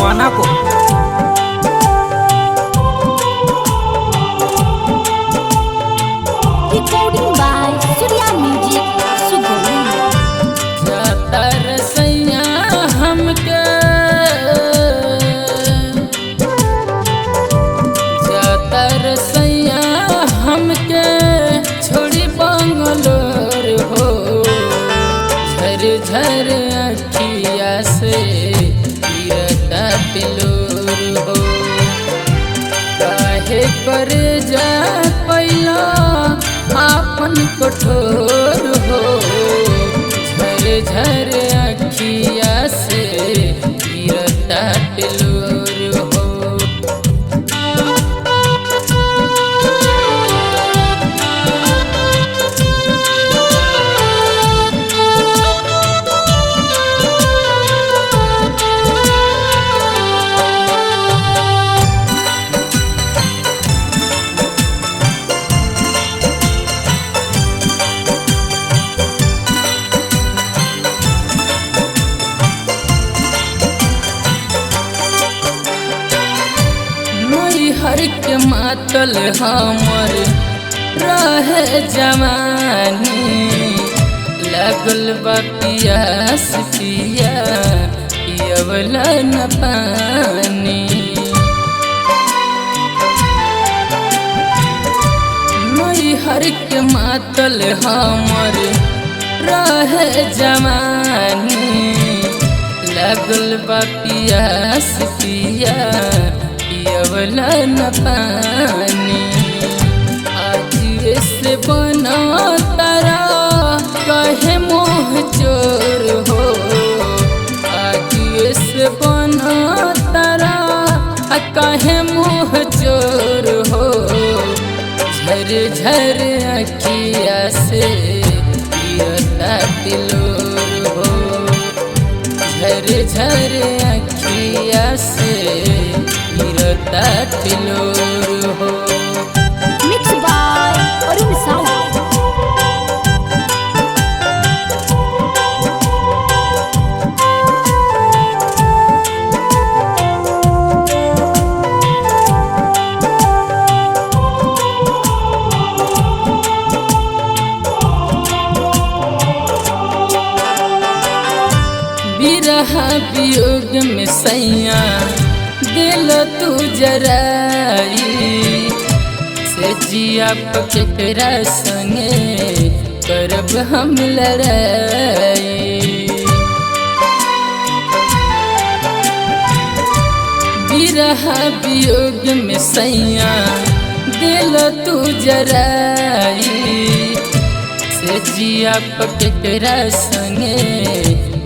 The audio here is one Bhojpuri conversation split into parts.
परवाना को। Recording by Surya Music, Sugauli. जाता रसैया हमके जाता रसैया हमके छोड़ी बंगलोर हो। झर झर अखिया से गिरता तिलोर हो। काहे कर जा पैला आपन कठोर हो। झर झर अखिया से गिरता तिलोर हो। हर के मातल हमर रहे जवानी। लगल बा पियास पिया पियवला न पानी। हर के मातल हमर रहे जवानी। लगल बा पियास पिया पियवला न पानी। आज से बना तारा कहे मोह चोर हो। आज से बना तारा कहे मोह चोर हो। झर झर अखिया से गिरता तिलोर हो। झर झर अखिया से गिरता तिलोर हो। Mixed by Arun Sahu. बिरहा वियोग में सैया दिल तू जराई। से जिया पकड़ा संगे करब हम लड़ाई। बिरहा वियोग में सैया दिल तू जराई। से जिया पकड़ा संगे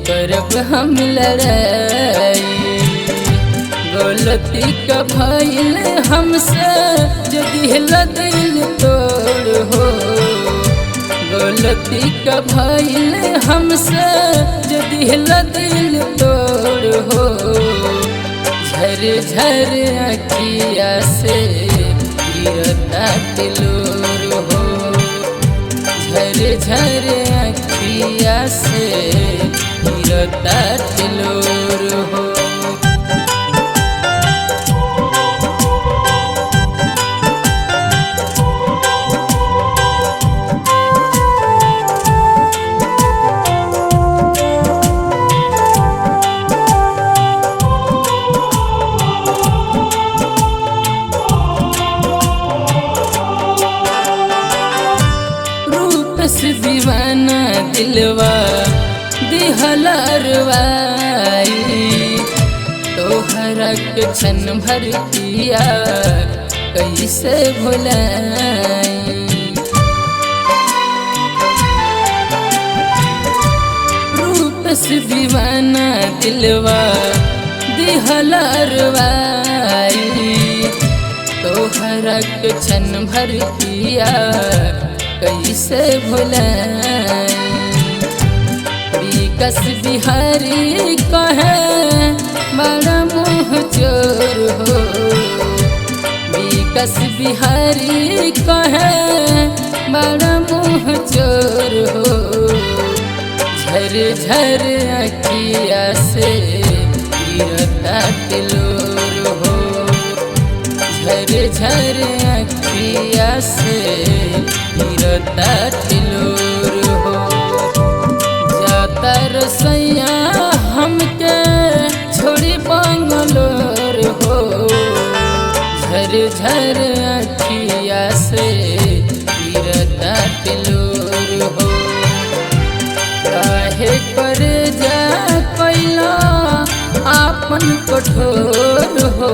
करब हम लड़ाई। गलती का भइल हमसे जो दिल दिल तोड़ हो। गलती का भइल हमसे जो दिल दिल तोड़ हो। झर झर अखिया से गिरता तिलोर हो। झर झर अखिया से गिरता तिलोर हो। दीवाना दिलवा दिहलरवाई। तोहरा के क्षण भर किया कैसे भुलाई। रूप से दीवाना दिलवा दिहलरवाई। तोहरा के क्षण भर किया कैसे भुलाई। विकास बिहारी कहे बड़ा मुँह चोर हो। विकास बिहारी कहे बड़ा मुँह चोर हो। झर झर अखिया से गिरता टिलोर हो। झर झर अखिया से गिरता टिलोर हो। जाता रसैया हमके छोड़ी बंगलोर हो। झर झर अखिया से गिरता टिलोर हो। काहे कर जा कैला आपन कठोर हो।